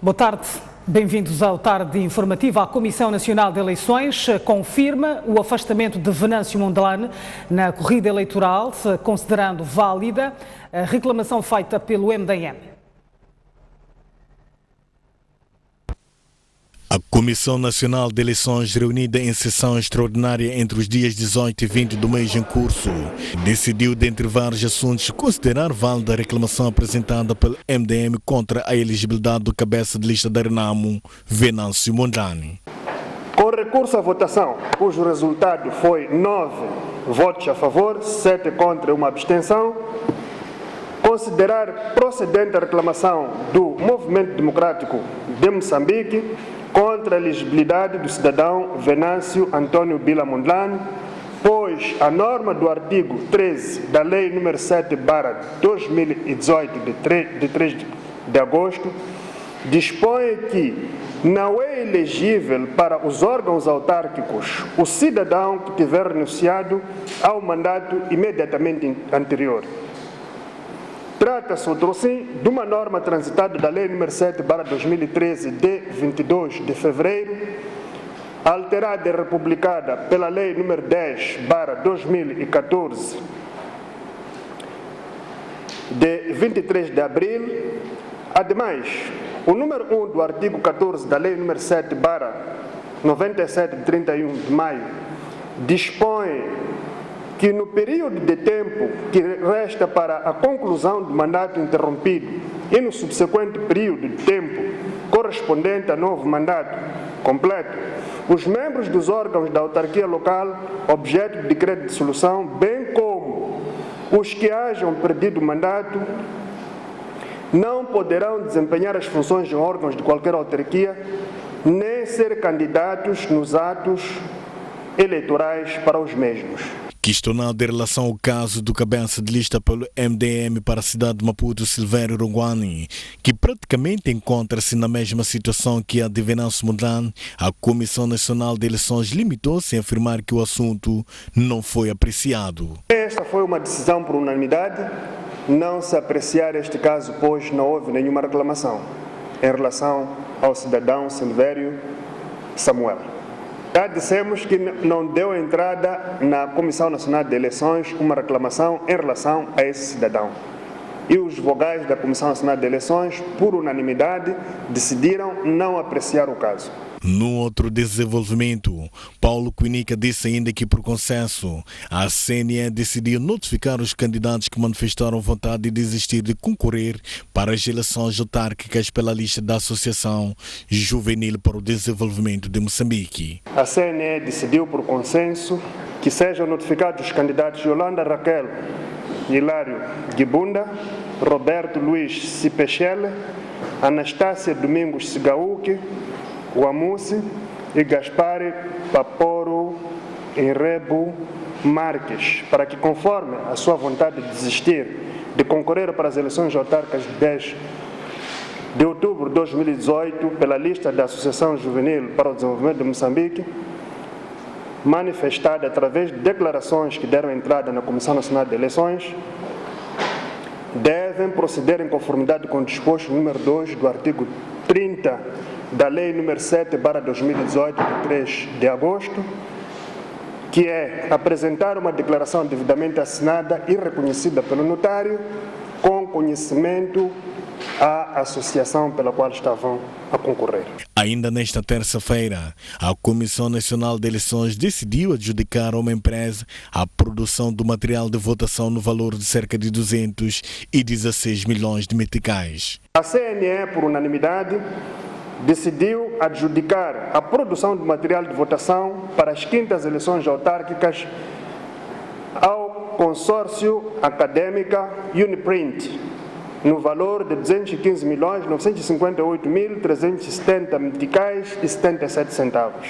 Boa tarde, bem-vindos ao Tarde Informativo. A Comissão Nacional de Eleições confirma o afastamento de Venâncio Mondlane na corrida eleitoral, considerando válida a reclamação feita pelo MDM. A Comissão Nacional de Eleições, reunida em sessão extraordinária entre os dias 18 e 20 do mês em curso, decidiu, dentre vários assuntos, considerar válida a reclamação apresentada pelo MDM contra a elegibilidade do cabeça de lista da Renamo, Venâncio Mondlane. Com recurso à votação, cujo resultado foi 9 votos a favor, 7 contra e 1 abstenção, considerar procedente a reclamação do Movimento Democrático de Moçambique contra a elegibilidade do cidadão Venâncio Antônio Bila Mondlane, pois a norma do artigo 13 da Lei nº 7/2018, de 3 de agosto, dispõe que não é elegível para os órgãos autárquicos o cidadão que tiver renunciado ao mandato imediatamente anterior. Trata-se, outro sim, de uma norma transitada da Lei nº 7/2013, de 22 de fevereiro, alterada e republicada pela Lei nº 10/2014, de 23 de abril. Ademais, o número 1 do artigo 14 da Lei nº 7/97, de 31 de maio, dispõe que no período de tempo que resta para a conclusão do mandato interrompido e no subsequente período de tempo correspondente a novo mandato completo, os membros dos órgãos da autarquia local, objeto de decreto de dissolução, bem como os que hajam perdido o mandato, não poderão desempenhar as funções de órgãos de qualquer autarquia, nem ser candidatos nos atos eleitorais para os mesmos. Questionado em relação ao caso do cabeça de lista pelo MDM para a cidade de Maputo, Silvério Rongwani, que praticamente encontra-se na mesma situação que a de Venâncio Mondlane, a Comissão Nacional de Eleições limitou-se a afirmar que o assunto não foi apreciado. Esta foi uma decisão por unanimidade, não se apreciar este caso, pois não houve nenhuma reclamação em relação ao cidadão Silvério Samuel. Já dissemos que não deu entrada na Comissão Nacional de Eleições uma reclamação em relação a esse cidadão. E os vogais da Comissão Nacional de Eleições, por unanimidade, decidiram não apreciar o caso. No outro desenvolvimento, Paulo Quinica disse ainda que, por consenso, a CNE decidiu notificar os candidatos que manifestaram vontade de desistir de concorrer para as eleições autárquicas pela lista da Associação Juvenil para o Desenvolvimento de Moçambique. A CNE decidiu, por consenso, que sejam notificados os candidatos Yolanda Raquel Hilário Gibunda, Roberto Luiz Cipechele, Anastácia Domingos Sigauque, Wamusi e Gaspare Paporo Enrebo Marques, para que, conforme a sua vontade de desistir de concorrer para as eleições autárquicas de 10 de outubro de 2018 pela lista da Associação Juvenil para o Desenvolvimento de Moçambique, manifestada através de declarações que deram entrada na Comissão Nacional de Eleições, devem proceder em conformidade com o disposto número 2 do artigo 30 da Lei nº 7/2018, de 3 de agosto, que é apresentar uma declaração devidamente assinada e reconhecida pelo notário, com conhecimento à associação pela qual estavam a concorrer. Ainda nesta terça-feira, a Comissão Nacional de Eleições decidiu adjudicar a uma empresa a produção do material de votação no valor de cerca de 216 milhões de meticais. A CNE, por unanimidade, decidiu adjudicar a produção de material de votação para as 5ª eleições autárquicas ao consórcio acadêmica Uniprint, no valor de 215.958.370 meticais e 77 centavos.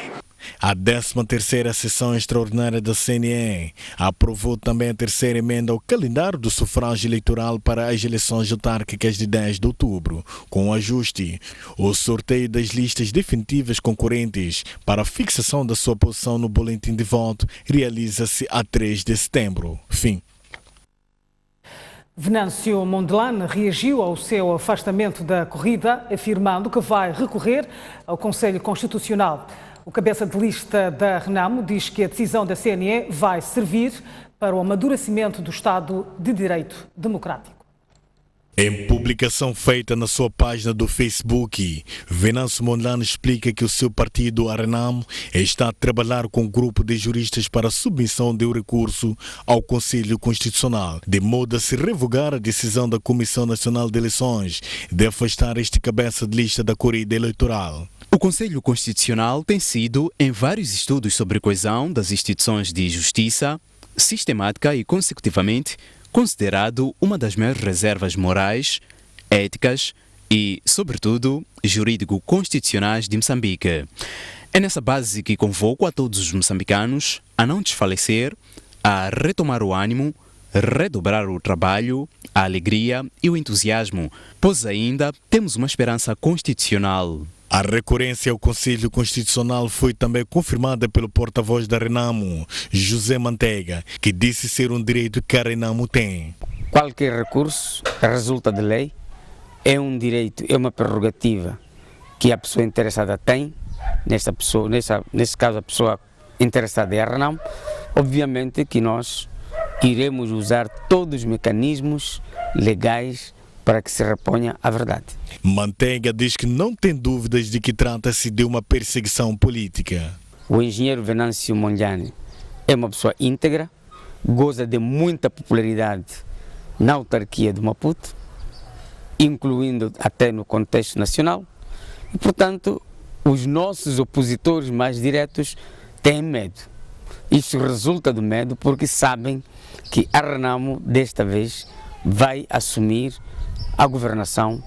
A 13ª sessão extraordinária da CNE aprovou também a terceira emenda ao calendário do sufrágio eleitoral para as eleições autárquicas de 10 de outubro, com ajuste. O sorteio das listas definitivas concorrentes para a fixação da sua posição no boletim de voto realiza-se a 3 de setembro. Fim. Venâncio Mondlane reagiu ao seu afastamento da corrida, afirmando que vai recorrer ao Conselho Constitucional. O cabeça de lista da Renamo diz que a decisão da CNE vai servir para o amadurecimento do Estado de Direito Democrático. Em publicação feita na sua página do Facebook, Venâncio Mondlane explica que o seu partido, a Renamo, está a trabalhar com um grupo de juristas para a submissão de um recurso ao Conselho Constitucional, de modo a se revogar a decisão da Comissão Nacional de Eleições de afastar este cabeça de lista da corrida eleitoral. O Conselho Constitucional tem sido, em vários estudos sobre coesão das instituições de justiça, sistemática e consecutivamente, considerado uma das maiores reservas morais, éticas e, sobretudo, jurídico-constitucionais de Moçambique. É nessa base que convoco a todos os moçambicanos a não desfalecer, a retomar o ânimo, redobrar o trabalho, a alegria e o entusiasmo, pois ainda temos uma esperança constitucional. A recorrência ao Conselho Constitucional foi também confirmada pelo porta-voz da Renamo, José Manteiga, que disse ser um direito que a Renamo tem. Qualquer recurso resulta de lei, é um direito, é uma prerrogativa que a pessoa interessada tem, nesse caso a pessoa interessada é a Renamo. Obviamente que nós iremos usar todos os mecanismos legais para que se reponha a verdade. Manteiga diz que não tem dúvidas de que trata-se de uma perseguição política. O engenheiro Venâncio Mondlane é uma pessoa íntegra, goza de muita popularidade na autarquia de Maputo, incluindo até no contexto nacional, e, portanto, os nossos opositores mais diretos têm medo. Isso resulta do medo porque sabem que a Renamo, desta vez, vai assumir a governação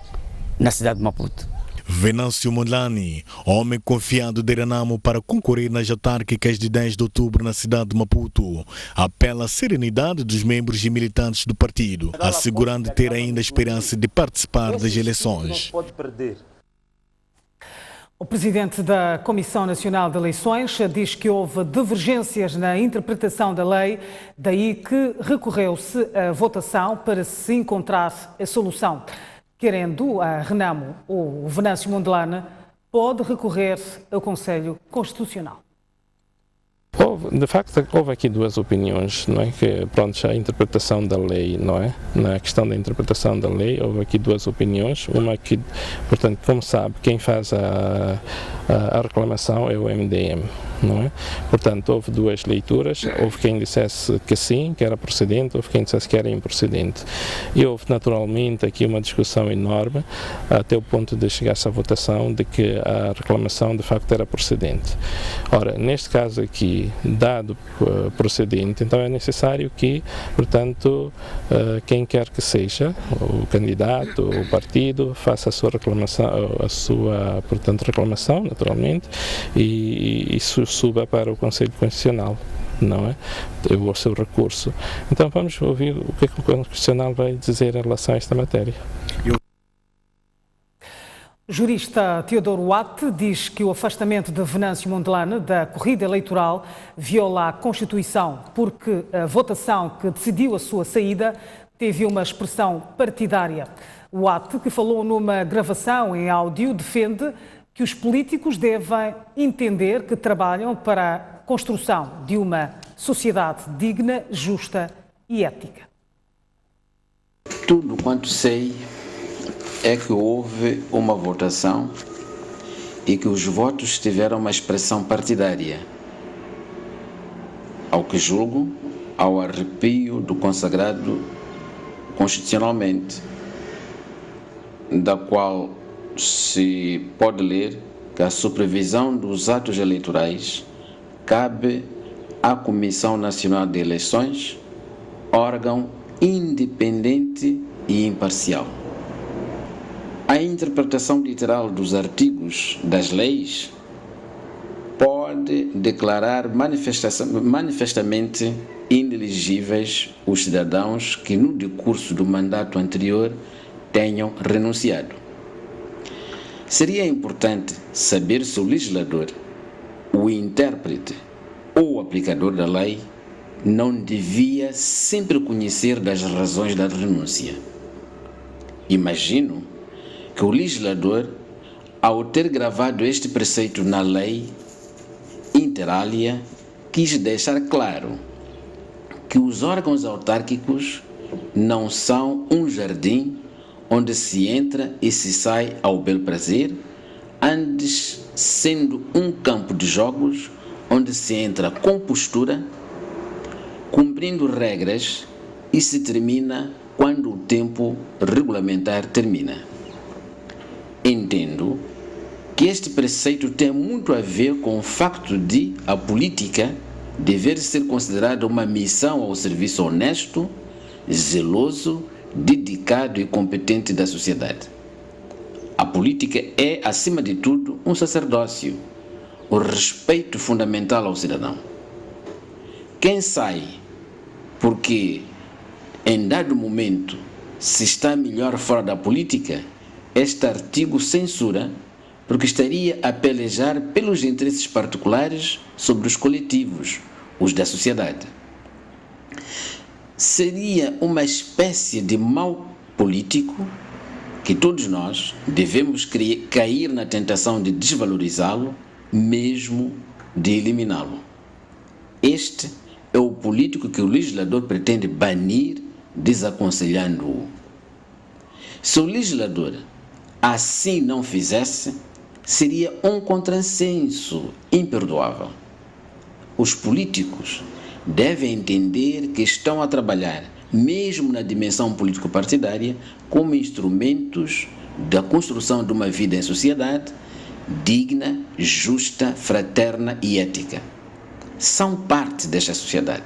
na cidade de Maputo. Venâncio Mondlane, homem confiado de Renamo para concorrer nas autárquicas de 10 de outubro na cidade de Maputo, apela à serenidade dos membros e militantes do partido, assegurando ter ainda a esperança de participar das eleições. O presidente da Comissão Nacional de Eleições diz que houve divergências na interpretação da lei, daí que recorreu-se à votação para se encontrar a solução. Querendo a Renamo, o Venâncio Mondlane pode recorrer ao Conselho Constitucional. De facto, houve aqui duas opiniões, não é? Que, pronto, a interpretação da lei, não é? Na questão da interpretação da lei, houve aqui duas opiniões. Uma que, portanto, como sabe, quem faz a reclamação é o MDM, não é? Portanto, houve duas leituras. Houve quem dissesse que sim, que era procedente, houve quem dissesse que era improcedente. E houve, naturalmente, aqui uma discussão enorme, até o ponto de chegar-se à votação de que a reclamação, de facto, era procedente. Ora, neste caso aqui, dado procedente, então é necessário que, portanto, quem quer que seja, o candidato, o partido, faça a sua reclamação, portanto, reclamação, naturalmente, e isso suba para o Conselho Constitucional, não é? O seu recurso. Então vamos ouvir o que o Conselho Constitucional vai dizer em relação a esta matéria. O jurista Teodoro Watt diz que o afastamento de Venâncio Mondlane da corrida eleitoral viola a Constituição, porque a votação que decidiu a sua saída teve uma expressão partidária. Watt, que falou numa gravação em áudio, defende que os políticos devem entender que trabalham para a construção de uma sociedade digna, justa e ética. Tudo quanto sei é que houve uma votação e que os votos tiveram uma expressão partidária. Ao que julgo, ao arrepio do consagrado constitucionalmente, da qual se pode ler que a supervisão dos atos eleitorais cabe à Comissão Nacional de Eleições, órgão independente e imparcial. A interpretação literal dos artigos das leis pode declarar manifestamente inelegíveis os cidadãos que no decurso do mandato anterior tenham renunciado. Seria importante saber se o legislador, o intérprete ou o aplicador da lei não devia sempre conhecer das razões da renúncia. Imagino que o legislador, ao ter gravado este preceito na lei, inter alia, quis deixar claro que os órgãos autárquicos não são um jardim onde se entra e se sai ao bel prazer, antes sendo um campo de jogos onde se entra com postura, cumprindo regras e se termina quando o tempo regulamentar termina. Entendo que este preceito tem muito a ver com o facto de a política dever ser considerada uma missão ao serviço honesto, zeloso, dedicado e competente da sociedade. A política é, acima de tudo, um sacerdócio, o respeito fundamental ao cidadão. Quem sai porque, em dado momento, se está melhor fora da política, este artigo censura porque estaria a pelejar pelos interesses particulares sobre os coletivos, os da sociedade. Seria uma espécie de mal político que todos nós devemos cair na tentação de desvalorizá-lo, mesmo de eliminá-lo. Este é o político que o legislador pretende banir, desaconselhando-o. Se o legislador assim não fizesse, seria um contrassenso imperdoável. Os políticos devem entender que estão a trabalhar, mesmo na dimensão político-partidária, como instrumentos da construção de uma vida em sociedade digna, justa, fraterna e ética. São parte desta sociedade.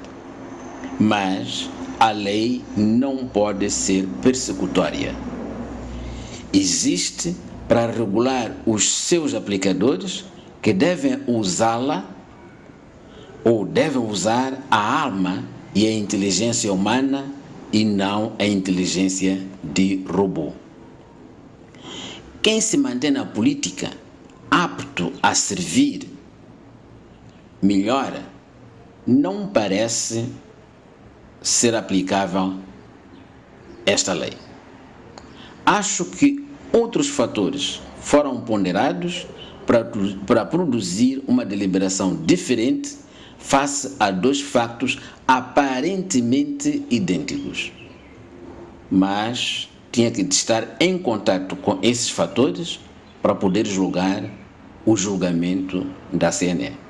Mas a lei não pode ser persecutória. Existe para regular os seus aplicadores que devem usá-la ou devem usar a alma e a inteligência humana e não a inteligência de robô. Quem se mantém na política apto a servir melhor não parece ser aplicável esta lei. Acho que outros fatores foram ponderados para produzir uma deliberação diferente face a dois factos aparentemente idênticos. Mas tinha que estar em contato com esses fatores para poder julgar o julgamento da CNE.